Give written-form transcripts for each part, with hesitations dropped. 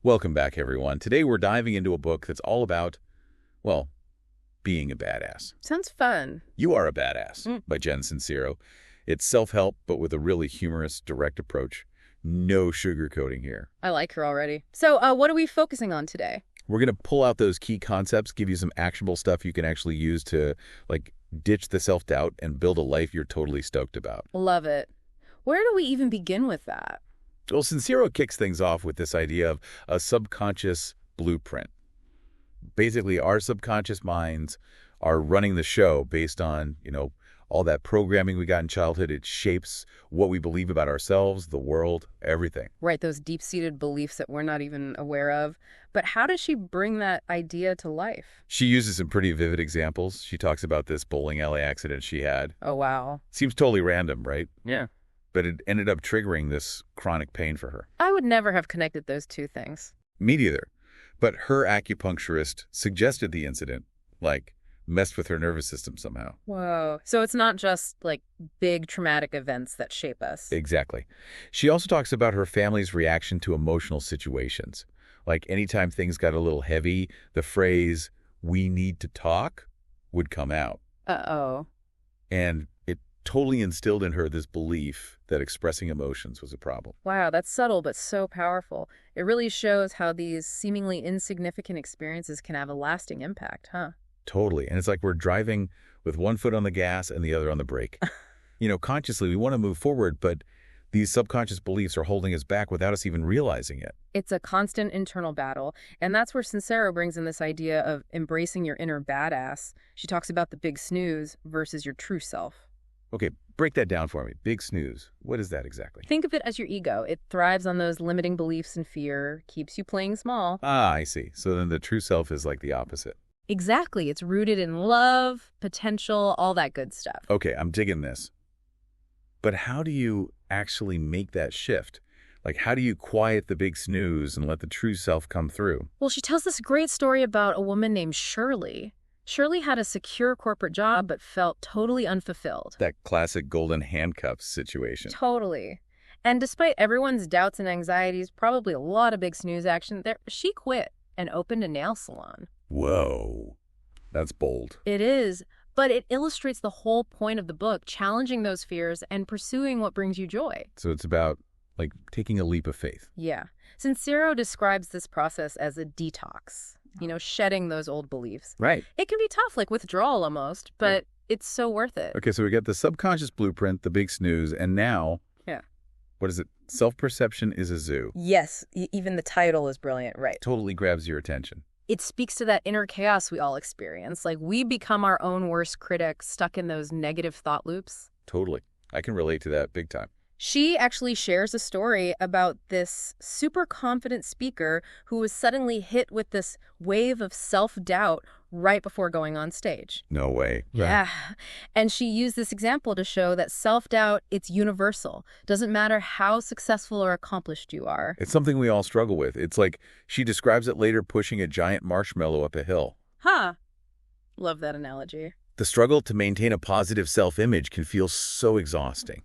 Welcome back, everyone. Today we're diving into a book that's all about, well, being a badass. Sounds fun. You Are a Badass by Sinsero. It's self-help, but with a really humorous, direct approach. No sugarcoating here. I like her already. So, what are we focusing on today? We're going to pull out those key concepts, give you some actionable stuff you can actually use to, ditch the self-doubt and build a life you're totally stoked about. Love it. Where do we even begin with that? Well, Sinsero kicks things off with this idea of a subconscious blueprint. Basically, our subconscious minds are running the show based on, all that programming we got in childhood. It shapes what we believe about ourselves, the world, everything. Right, those deep-seated beliefs that we're not even aware of. But how does she bring that idea to life? She uses some pretty vivid examples. She talks about this bowling alley accident she had. Oh, wow. Seems totally random, right? Yeah. But it ended up triggering this chronic pain for her. I would never have connected those two things. Me neither. But her acupuncturist suggested the incident, messed with her nervous system somehow. Whoa. So it's not just, big traumatic events that shape us. Exactly. She also talks about her family's reaction to emotional situations. Anytime things got a little heavy, the phrase, "we need to talk," would come out. Uh-oh. And it totally instilled in her this belief that expressing emotions was a problem. Wow, that's subtle but so powerful. It really shows how these seemingly insignificant experiences can have a lasting impact, huh? Totally. And it's like we're driving with one foot on the gas and the other on the brake. Consciously, we want to move forward, but these subconscious beliefs are holding us back without us even realizing it. It's a constant internal battle, and that's where Sinsero brings in this idea of embracing your inner badass. She talks about the big snooze versus your true self. Okay, break that down for me. Big snooze. What is that exactly? Think of it as your ego. It thrives on those limiting beliefs and fear, keeps you playing small. Ah, I see. So then the true self is like the opposite. Exactly. It's rooted in love, potential, all that good stuff. Okay, I'm digging this. But how do you actually make that shift? How do you quiet the big snooze and let the true self come through? Well, she tells this great story about a woman named Shirley. Shirley had a secure corporate job but felt totally unfulfilled. That classic golden handcuffs situation. Totally. And despite everyone's doubts and anxieties, probably a lot of big snooze action, she quit and opened a nail salon. Whoa. That's bold. It is, but it illustrates the whole point of the book, challenging those fears and pursuing what brings you joy. So it's about, taking a leap of faith. Yeah. Sinsero describes this process as a detox, shedding those old beliefs. Right. It can be tough, like withdrawal almost, but it's so worth it. Okay, so we got the subconscious blueprint, the big snooze, and now, what is it? Self-perception is a zoo. Yes, even the title is brilliant, right? Totally grabs your attention. It speaks to that inner chaos we all experience. We become our own worst critic, stuck in those negative thought loops. Totally. I can relate to that big time. She actually shares a story about this super confident speaker who was suddenly hit with this wave of self-doubt right before going on stage. No way. Yeah. And she used this example to show that self-doubt, it's universal. Doesn't matter how successful or accomplished you are. It's something we all struggle with. It's like she describes it later pushing a giant marshmallow up a hill. Huh. Love that analogy. The struggle to maintain a positive self-image can feel so exhausting.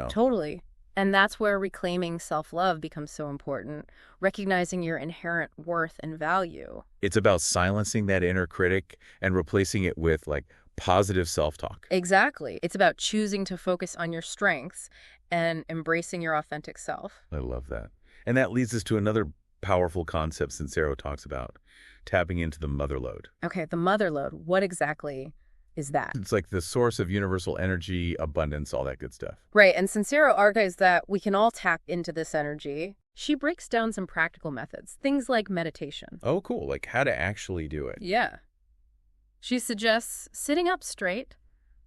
Totally. And that's where reclaiming self-love becomes so important, recognizing your inherent worth and value. It's about silencing that inner critic and replacing it with, positive self-talk. Exactly. It's about choosing to focus on your strengths and embracing your authentic self. I love that. And that leads us to another powerful concept Sinsero talks about, tapping into the mother lode. Okay, the mother lode. What exactly is that? It's like the source of universal energy, abundance, all that good stuff. Right, and Sinsero argues that we can all tap into this energy. She breaks down some practical methods, things like meditation. Oh, cool. How to actually do it. Yeah. She suggests sitting up straight,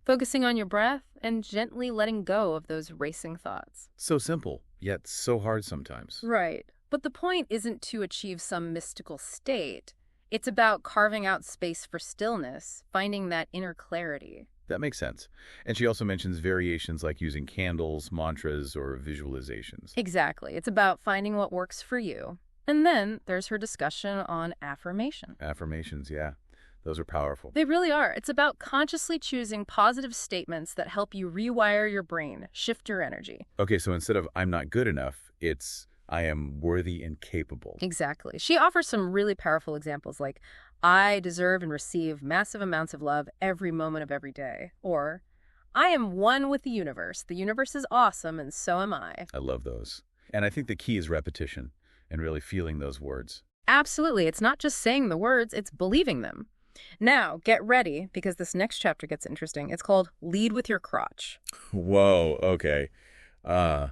focusing on your breath, and gently letting go of those racing thoughts. So simple, yet so hard sometimes. Right, but the point isn't to achieve some mystical state. It's about carving out space for stillness, finding that inner clarity. That makes sense. And she also mentions variations like using candles, mantras, or visualizations. Exactly. It's about finding what works for you. And then there's her discussion on affirmation. Affirmations, yeah. Those are powerful. They really are. It's about consciously choosing positive statements that help you rewire your brain, shift your energy. Okay, so instead of "I'm not good enough," it's I am worthy and capable. Exactly. She offers some really powerful examples like, I deserve and receive massive amounts of love every moment of every day. Or, I am one with the universe. The universe is awesome, and so am I. I love those. And I think the key is repetition and really feeling those words. Absolutely. It's not just saying the words, it's believing them. Now, get ready, because this next chapter gets interesting. It's called Lead with Your Crotch. Whoa, okay. How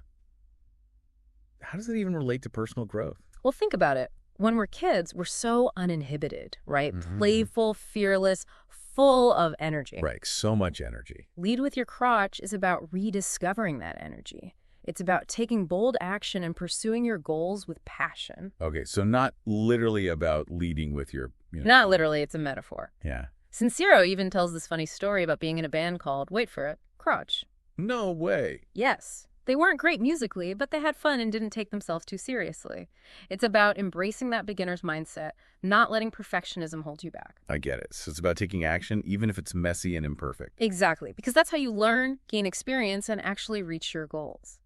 does it even relate to personal growth? Well, think about it. When we're kids, we're so uninhibited, right? Playful, fearless, full of energy. Right, so much energy. Lead with your crotch is about rediscovering that energy. It's about taking bold action and pursuing your goals with passion. Okay, so not literally about leading with your... Not literally, it's a metaphor. Yeah. Sinsero even tells this funny story about being in a band called, wait for it, Crotch. No way. Yes. They weren't great musically, but they had fun and didn't take themselves too seriously. It's about embracing that beginner's mindset, not letting perfectionism hold you back. I get it. So it's about taking action, even if it's messy and imperfect. Exactly, because that's how you learn, gain experience, and actually reach your goals.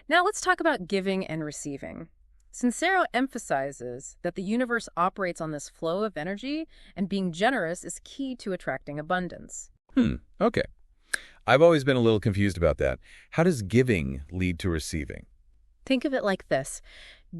Now let's talk about giving and receiving. Sinsero emphasizes that the universe operates on this flow of energy, and being generous is key to attracting abundance. Okay. I've always been a little confused about that. How does giving lead to receiving? Think of it like this.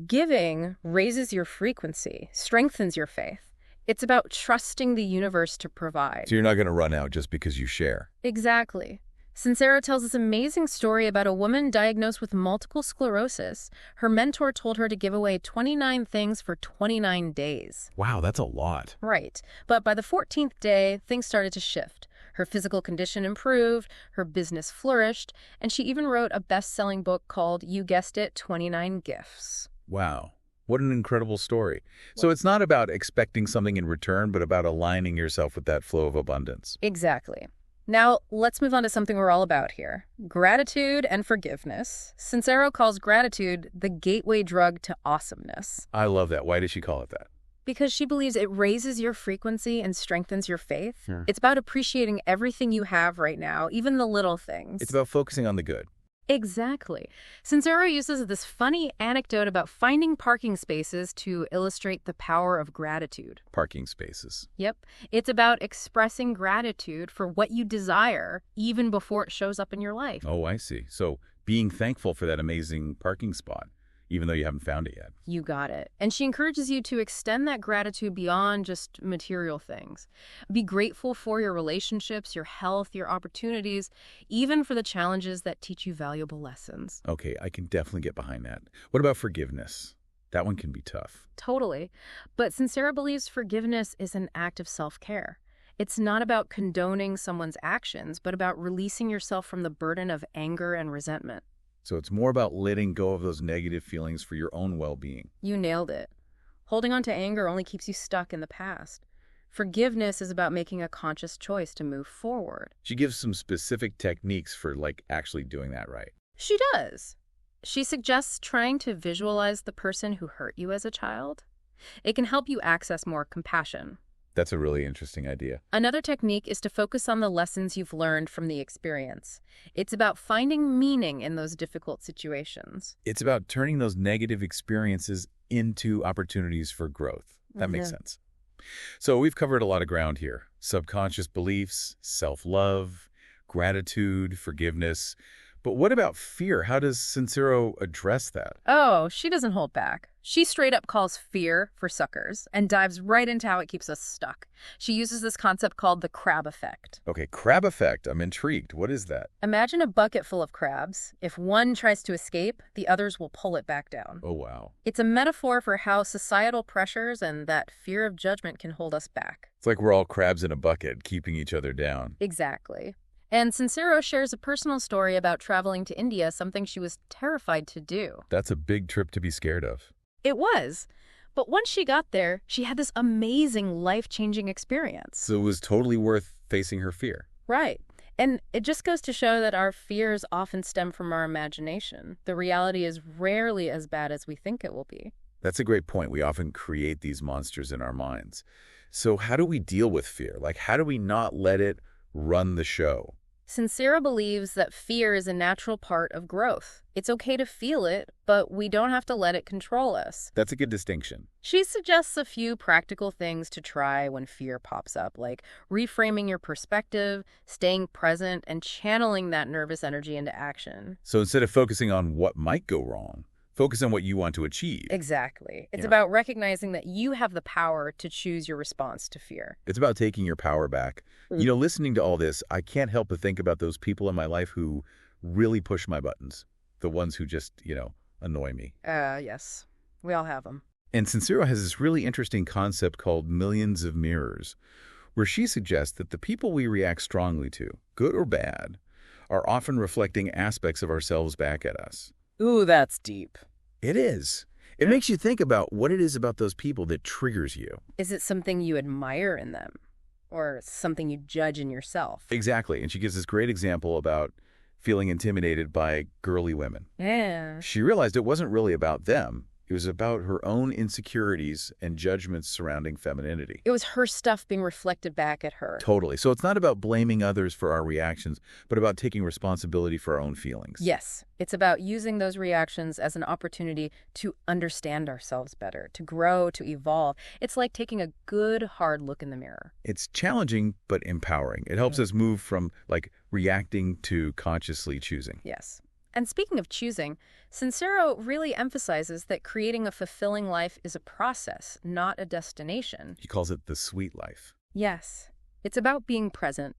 Giving raises your frequency, strengthens your faith. It's about trusting the universe to provide. So you're not going to run out just because you share. Exactly. Sinsero tells this amazing story about a woman diagnosed with multiple sclerosis. Her mentor told her to give away 29 things for 29 days. Wow, that's a lot. Right. But by the 14th day, things started to shift. Her physical condition improved, her business flourished, and she even wrote a best-selling book called, you guessed it, 29 Gifts. Wow. What an incredible story. So it's not about expecting something in return, but about aligning yourself with that flow of abundance. Exactly. Now, let's move on to something we're all about here. Gratitude and forgiveness. Sinsero calls gratitude the gateway drug to awesomeness. I love that. Why does she call it that? Because she believes it raises your frequency and strengthens your faith. Yeah. It's about appreciating everything you have right now, even the little things. It's about focusing on the good. Exactly. Sinsero uses this funny anecdote about finding parking spaces to illustrate the power of gratitude. Parking spaces. Yep. It's about expressing gratitude for what you desire, even before it shows up in your life. Oh, I see. So being thankful for that amazing parking spot, even though you haven't found it yet. You got it. And she encourages you to extend that gratitude beyond just material things. Be grateful for your relationships, your health, your opportunities, even for the challenges that teach you valuable lessons. Okay, I can definitely get behind that. What about forgiveness? That one can be tough. Totally. But Sinsero believes forgiveness is an act of self-care. It's not about condoning someone's actions, but about releasing yourself from the burden of anger and resentment. So it's more about letting go of those negative feelings for your own well-being. You nailed it. Holding on to anger only keeps you stuck in the past. Forgiveness is about making a conscious choice to move forward. She gives some specific techniques for, actually doing that right. She does. She suggests trying to visualize the person who hurt you as a child. It can help you access more compassion. That's a really interesting idea. Another technique is to focus on the lessons you've learned from the experience. It's about finding meaning in those difficult situations. It's about turning those negative experiences into opportunities for growth. That makes sense. So we've covered a lot of ground here. Subconscious beliefs, self-love, gratitude, forgiveness. But what about fear? How does Sinsero address that? Oh, she doesn't hold back. She straight up calls fear for suckers and dives right into how it keeps us stuck. She uses this concept called the crab effect. Okay, crab effect. I'm intrigued. What is that? Imagine a bucket full of crabs. If one tries to escape, the others will pull it back down. Oh, wow. It's a metaphor for how societal pressures and that fear of judgment can hold us back. It's like we're all crabs in a bucket, keeping each other down. Exactly. And Sinsero shares a personal story about traveling to India, something she was terrified to do. That's a big trip to be scared of. It was. But once she got there, she had this amazing life-changing experience. So it was totally worth facing her fear. Right. And it just goes to show that our fears often stem from our imagination. The reality is rarely as bad as we think it will be. That's a great point. We often create these monsters in our minds. So how do we deal with fear? How do we not let it run the show? Sinsero believes that fear is a natural part of growth. It's okay to feel it, but we don't have to let it control us. That's a good distinction. She suggests a few practical things to try when fear pops up, like reframing your perspective, staying present, and channeling that nervous energy into action. So instead of focusing on what might go wrong, focus on what you want to achieve. Exactly. It's Yeah. about recognizing that you have the power to choose your response to fear. It's about taking your power back. Listening to all this, I can't help but think about those people in my life who really push my buttons. The ones who just, annoy me. Yes. We all have them. And Sincero has this really interesting concept called millions of mirrors, where she suggests that the people we react strongly to, good or bad, are often reflecting aspects of ourselves back at us. Ooh, that's deep. It is. It makes you think about what it is about those people that triggers you. Is it something you admire in them? Or something you judge in yourself? Exactly. And she gives this great example about feeling intimidated by girly women. Yeah. She realized it wasn't really about them. It was about her own insecurities and judgments surrounding femininity. It was her stuff being reflected back at her. Totally. So it's not about blaming others for our reactions, but about taking responsibility for our own feelings. Yes. It's about using those reactions as an opportunity to understand ourselves better, to grow, to evolve. It's like taking a good, hard look in the mirror. It's challenging, but empowering. It helps us move from, reacting to consciously choosing. Yes. And speaking of choosing, Sinsero really emphasizes that creating a fulfilling life is a process, not a destination. He calls it the sweet life. Yes. It's about being present,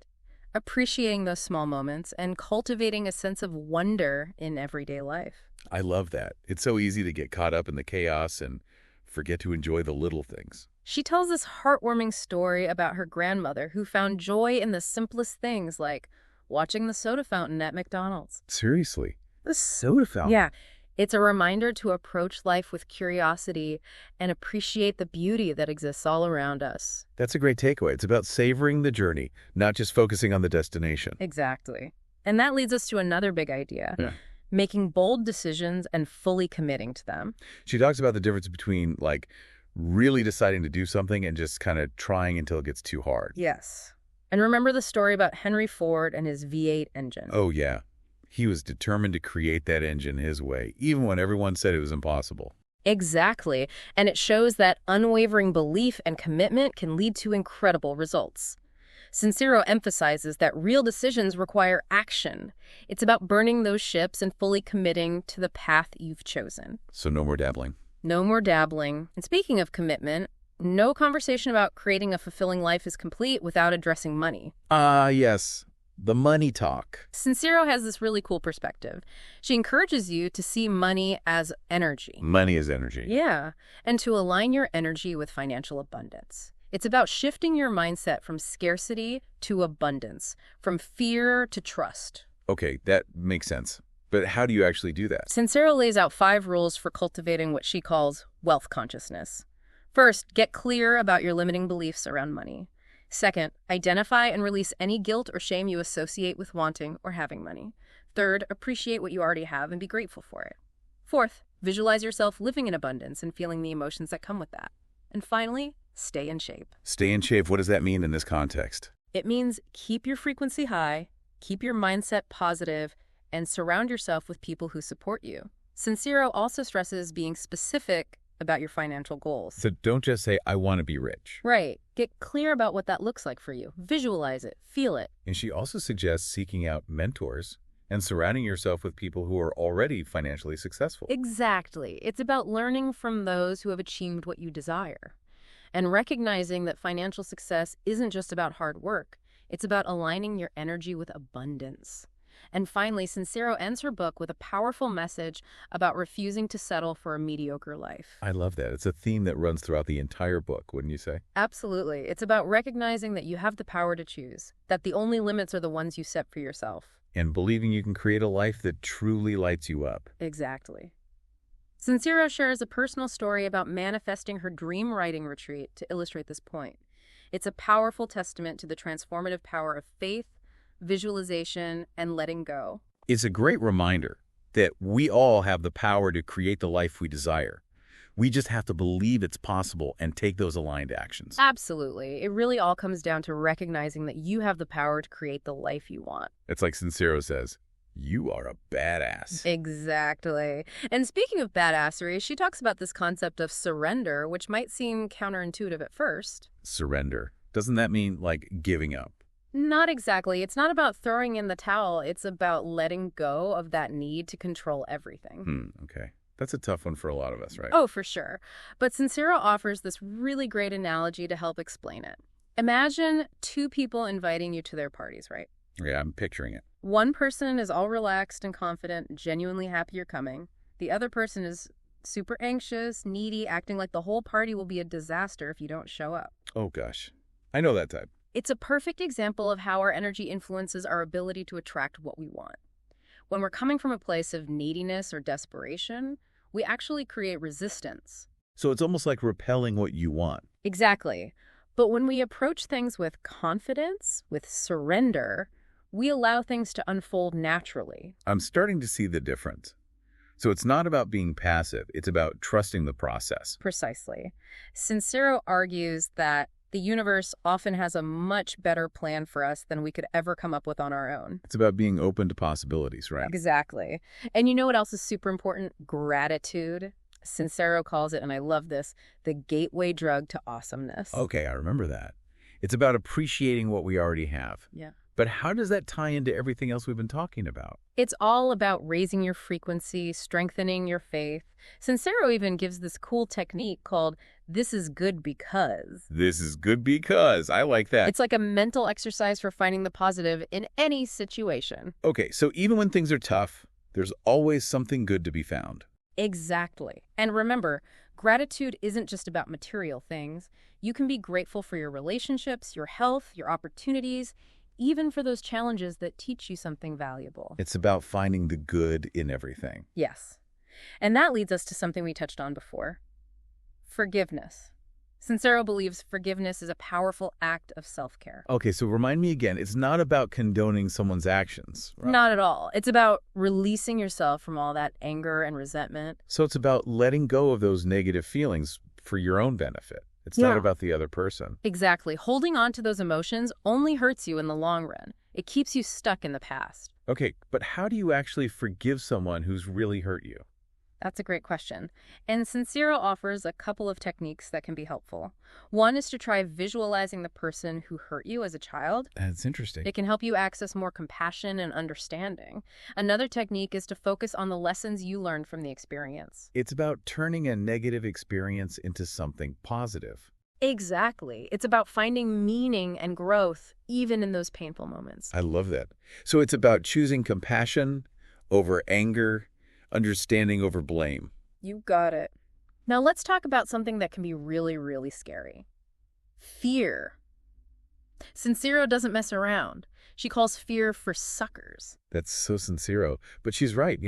appreciating those small moments, and cultivating a sense of wonder in everyday life. I love that. It's so easy to get caught up in the chaos and forget to enjoy the little things. She tells this heartwarming story about her grandmother who found joy in the simplest things like watching the soda fountain at McDonald's. Seriously? The soda fountain? Yeah. It's a reminder to approach life with curiosity and appreciate the beauty that exists all around us. That's a great takeaway. It's about savoring the journey, not just focusing on the destination. Exactly. And that leads us to another big idea. Yeah. Making bold decisions and fully committing to them. She talks about the difference between, really deciding to do something and just kind of trying until it gets too hard. Yes. And remember the story about Henry Ford and his V8 engine? Oh, yeah. He was determined to create that engine his way, even when everyone said it was impossible. Exactly. And it shows that unwavering belief and commitment can lead to incredible results. Sinsero emphasizes that real decisions require action. It's about burning those ships and fully committing to the path you've chosen. So no more dabbling. No more dabbling. And speaking of commitment, no conversation about creating a fulfilling life is complete without addressing money. Yes. The money talk. Sinsero has this really cool perspective. She encourages you to see money as energy. Money is energy. Yeah, and to align your energy with financial abundance. It's about shifting your mindset from scarcity to abundance, from fear to trust. Okay, that makes sense. But how do you actually do that? Sinsero lays out 5 rules for cultivating what she calls wealth consciousness. First, get clear about your limiting beliefs around money. Second, identify and release any guilt or shame you associate with wanting or having money. Third, appreciate what you already have and be grateful for it. Fourth, visualize yourself living in abundance and feeling the emotions that come with that. And finally, stay in shape. Stay in shape. What does that mean in this context? It means keep your frequency high, keep your mindset positive, and surround yourself with people who support you. Sinsero also stresses being specific about your financial goals. So don't just say, I want to be rich. Right. Get clear about what that looks like for you. Visualize it. Feel it. And she also suggests seeking out mentors and surrounding yourself with people who are already financially successful. Exactly. It's about learning from those who have achieved what you desire and recognizing that financial success isn't just about hard work. It's about aligning your energy with abundance. And finally, Sinsero ends her book with a powerful message about refusing to settle for a mediocre life. I love that. It's a theme that runs throughout the entire book, wouldn't you say? Absolutely. It's about recognizing that you have the power to choose, that the only limits are the ones you set for yourself. And believing you can create a life that truly lights you up. Exactly. Sinsero shares a personal story about manifesting her dream writing retreat to illustrate this point. It's a powerful testament to the transformative power of faith, visualization, and letting go. It's a great reminder that we all have the power to create the life we desire. We just have to believe it's possible and take those aligned actions. Absolutely. It really all comes down to recognizing that you have the power to create the life you want. It's like Sinsero says, you are a badass. Exactly. And speaking of badassery, she talks about this concept of surrender, which might seem counterintuitive at first. Surrender. Doesn't that mean like giving up? Not exactly. It's not about throwing in the towel. It's about letting go of that need to control everything. Okay. That's a tough one for a lot of us, right? Oh, for sure. But Sincero offers this really great analogy to help explain it. Imagine two people inviting you to their parties, right? Yeah, I'm picturing it. One person is all relaxed and confident, genuinely happy you're coming. The other person is super anxious, needy, acting like the whole party will be a disaster if you don't show up. Oh, gosh. I know that type. It's a perfect example of how our energy influences our ability to attract what we want. When we're coming from a place of neediness or desperation, we actually create resistance. So it's almost like repelling what you want. Exactly. But when we approach things with confidence, with surrender, we allow things to unfold naturally. I'm starting to see the difference. So it's not about being passive. It's about trusting the process. Precisely. Sincero argues that the universe often has a much better plan for us than we could ever come up with on our own. It's about being open to possibilities, right? Exactly. And you know what else is super important? Gratitude. Sincero calls it, and I love this, the gateway drug to awesomeness. Okay, I remember that. It's about appreciating what we already have. Yeah. But how does that tie into everything else we've been talking about? It's all about raising your frequency, strengthening your faith. Sincero even gives this cool technique called "this is good because." This is good because. I like that. It's like a mental exercise for finding the positive in any situation. Okay, so even when things are tough, there's always something good to be found. Exactly. And remember, gratitude isn't just about material things. You can be grateful for your relationships, your health, your opportunities, even for those challenges that teach you something valuable. It's about finding the good in everything. Yes. And that leads us to something we touched on before. Forgiveness. Sincero believes forgiveness is a powerful act of self-care. Okay, so remind me again, it's not about condoning someone's actions, right? Not at all. It's about releasing yourself from all that anger and resentment. So it's about letting go of those negative feelings for your own benefit. It's not about the other person. Exactly. Holding on to those emotions only hurts you in the long run. It keeps you stuck in the past. Okay, but how do you actually forgive someone who's really hurt you? That's a great question. And Sincero offers a couple of techniques that can be helpful. One is to try visualizing the person who hurt you as a child. That's interesting. It can help you access more compassion and understanding. Another technique is to focus on the lessons you learned from the experience. It's about turning a negative experience into something positive. Exactly. It's about finding meaning and growth, even in those painful moments. I love that. So it's about choosing compassion over anger, understanding over blame. You got it. Now let's talk about something that can be really, really scary. Fear. Sincero doesn't mess around. She calls fear for suckers. That's so Sincero. But she's right,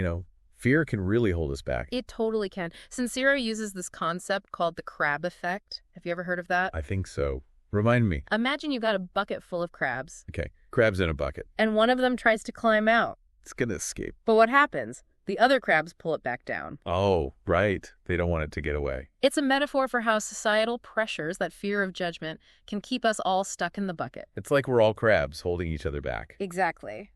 fear can really hold us back. It totally can. Sincero uses this concept called the crab effect. Have you ever heard of that? I think so. Remind me. Imagine you've got a bucket full of crabs. Okay, crabs in a bucket. And one of them tries to climb out. It's going to escape. But what happens? The other crabs pull it back down. Oh, right. They don't want it to get away. It's a metaphor for how societal pressures, that fear of judgment, can keep us all stuck in the bucket. It's like we're all crabs holding each other back. Exactly.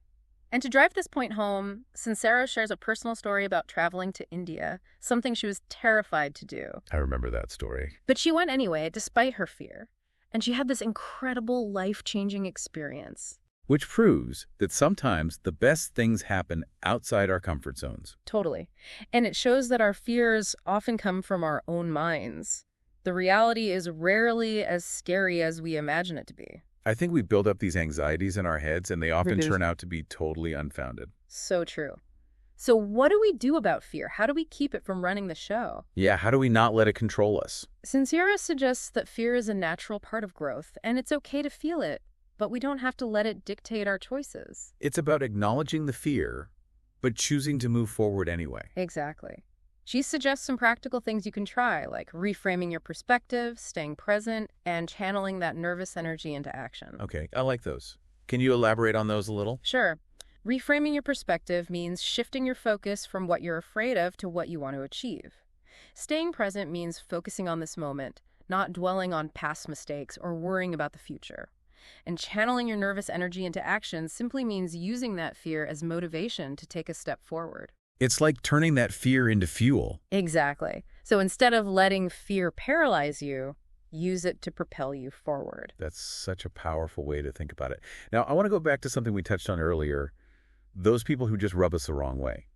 And to drive this point home, Sincero shares a personal story about traveling to India, something she was terrified to do. I remember that story. But she went anyway, despite her fear. And she had this incredible life-changing experience. Which proves that sometimes the best things happen outside our comfort zones. Totally. And it shows that our fears often come from our own minds. The reality is rarely as scary as we imagine it to be. I think we build up these anxieties in our heads, and they often turn out to be totally unfounded. So true. So what do we do about fear? How do we keep it from running the show? Yeah, how do we not let it control us? Sincero suggests that fear is a natural part of growth, and it's okay to feel it. But we don't have to let it dictate our choices. It's about acknowledging the fear, but choosing to move forward anyway. Exactly. She suggests some practical things you can try, like reframing your perspective, staying present, and channeling that nervous energy into action. Okay, I like those. Can you elaborate on those a little? Sure. Reframing your perspective means shifting your focus from what you're afraid of to what you want to achieve. Staying present means focusing on this moment, not dwelling on past mistakes or worrying about the future. And channeling your nervous energy into action simply means using that fear as motivation to take a step forward. It's like turning that fear into fuel. Exactly. So instead of letting fear paralyze you, use it to propel you forward. That's such a powerful way to think about it. Now, I want to go back to something we touched on earlier. Those people who just rub us the wrong way.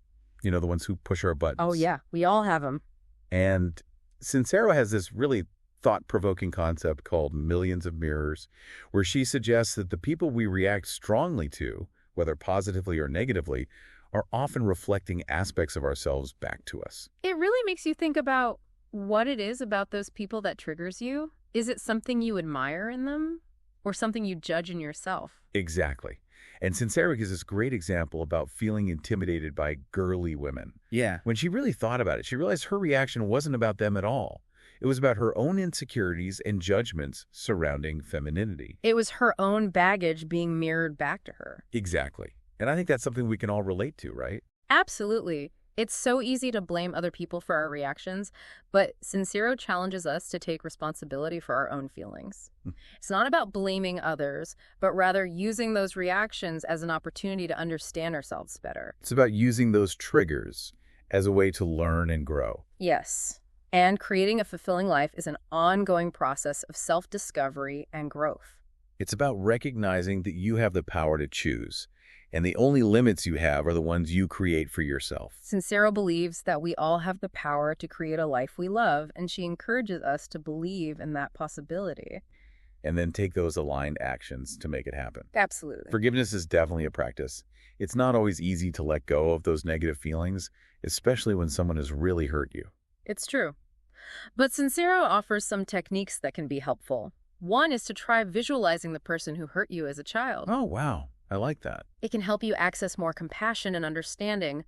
You know, the ones who push our buttons. Oh, yeah. We all have them. And Sinsero has this really thought-provoking concept called millions of mirrors, where she suggests that the people we react strongly to, whether positively or negatively, are often reflecting aspects of ourselves back to us. It really makes you think about what it is about those people that triggers you. Is it something you admire in them or something you judge in yourself? Exactly. And Sinsero gives this great example about feeling intimidated by girly women. Yeah. When she really thought about it, she realized her reaction wasn't about them at all. It was about her own insecurities and judgments surrounding femininity. It was her own baggage being mirrored back to her. Exactly. And I think that's something we can all relate to, right? Absolutely. It's so easy to blame other people for our reactions, but Sincero challenges us to take responsibility for our own feelings. It's not about blaming others, but rather using those reactions as an opportunity to understand ourselves better. It's about using those triggers as a way to learn and grow. Yes. And creating a fulfilling life is an ongoing process of self-discovery and growth. It's about recognizing that you have the power to choose, and the only limits you have are the ones you create for yourself. Sincero believes that we all have the power to create a life we love, and she encourages us to believe in that possibility. And then take those aligned actions to make it happen. Absolutely. Forgiveness is definitely a practice. It's not always easy to let go of those negative feelings, especially when someone has really hurt you. It's true. But Sincero offers some techniques that can be helpful. One is to try visualizing the person who hurt you as a child. Oh, wow. I like that. It can help you access more compassion and understanding.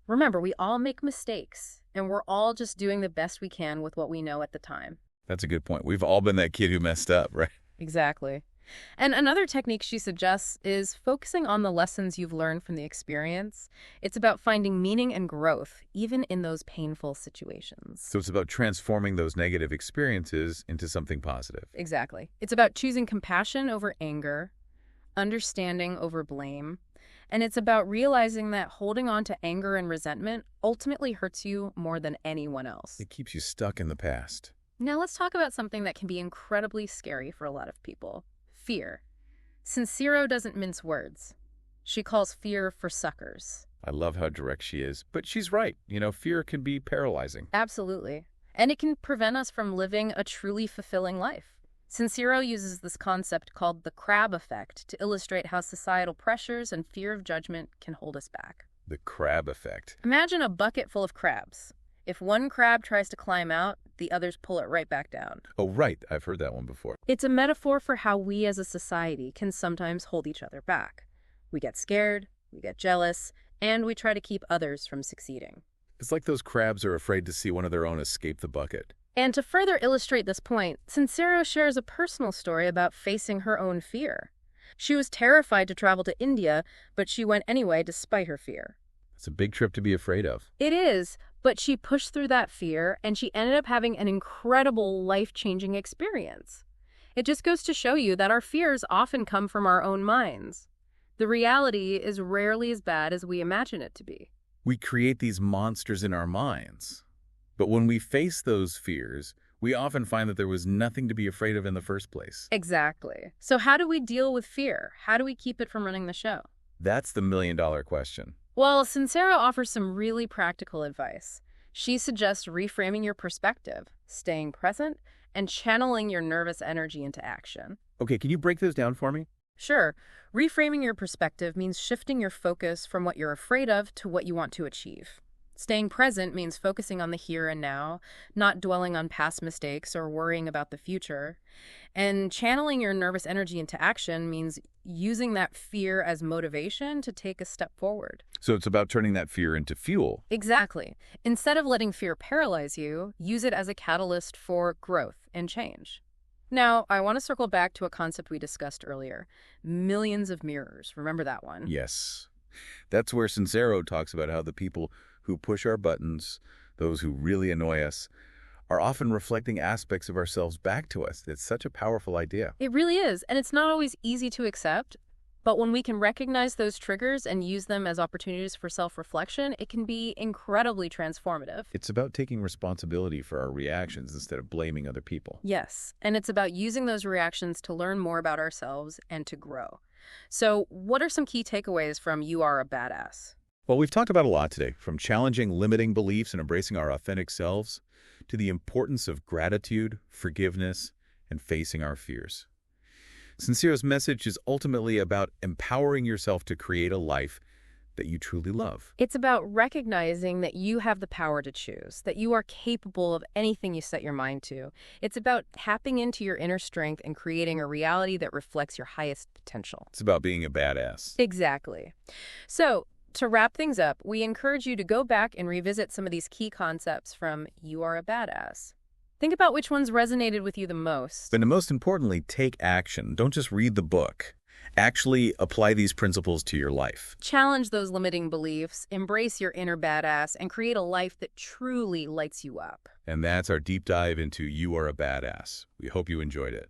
Remember, we all make mistakes, and we're all just doing the best we can with what we know at the time. That's a good point. We've all been that kid who messed up, right? Exactly. And another technique she suggests is focusing on the lessons you've learned from the experience. It's about finding meaning and growth, even in those painful situations. So it's about transforming those negative experiences into something positive. Exactly. It's about choosing compassion over anger, understanding over blame, and it's about realizing that holding on to anger and resentment ultimately hurts you more than anyone else. It keeps you stuck in the past. Now let's talk about something that can be incredibly scary for a lot of people. Fear. Sincero doesn't mince words. She calls fear for suckers. I love how direct she is, but she's right. You know, fear can be paralyzing. Absolutely. And it can prevent us from living a truly fulfilling life. Sincero uses this concept called the crab effect to illustrate how societal pressures and fear of judgment can hold us back. The crab effect. Imagine a bucket full of crabs. If one crab tries to climb out, the others pull it right back down. Oh, right. I've heard that one before. It's a metaphor for how we as a society can sometimes hold each other back. We get scared, we get jealous, and we try to keep others from succeeding. It's like those crabs are afraid to see one of their own escape the bucket. And to further illustrate this point, Sincero shares a personal story about facing her own fear. She was terrified to travel to India, but she went anyway despite her fear. It's a big trip to be afraid of. It is, but she pushed through that fear, and she ended up having an incredible life-changing experience. It just goes to show you that our fears often come from our own minds. The reality is rarely as bad as we imagine it to be. We create these monsters in our minds. But when we face those fears, we often find that there was nothing to be afraid of in the first place. Exactly. So how do we deal with fear? How do we keep it from running the show? That's the million-dollar question. Well, Sincero offers some really practical advice. She suggests reframing your perspective, staying present, and channeling your nervous energy into action. Okay, can you break those down for me? Sure. Reframing your perspective means shifting your focus from what you're afraid of to what you want to achieve. Staying present means focusing on the here and now, not dwelling on past mistakes or worrying about the future. And channeling your nervous energy into action means using that fear as motivation to take a step forward. So it's about turning that fear into fuel. Exactly. Instead of letting fear paralyze you, use it as a catalyst for growth and change. Now, I want to circle back to a concept we discussed earlier. Millions of mirrors. Remember that one? Yes. That's where Sinsero talks about how the people who push our buttons, those who really annoy us, are often reflecting aspects of ourselves back to us. It's such a powerful idea. It really is, and it's not always easy to accept. But when we can recognize those triggers and use them as opportunities for self-reflection, it can be incredibly transformative. It's about taking responsibility for our reactions instead of blaming other people. Yes, and it's about using those reactions to learn more about ourselves and to grow. So, what are some key takeaways from You Are a Badass? Well, we've talked about a lot today, from challenging limiting beliefs and embracing our authentic selves to the importance of gratitude, forgiveness, and facing our fears. Sinsero's message is ultimately about empowering yourself to create a life that you truly love. It's about recognizing that you have the power to choose, that you are capable of anything you set your mind to. It's about tapping into your inner strength and creating a reality that reflects your highest potential. It's about being a badass. Exactly. So, to wrap things up, we encourage you to go back and revisit some of these key concepts from You Are a Badass. Think about which ones resonated with you the most. And most importantly, take action. Don't just read the book. Actually apply these principles to your life. Challenge those limiting beliefs, embrace your inner badass, and create a life that truly lights you up. And that's our deep dive into You Are a Badass. We hope you enjoyed it.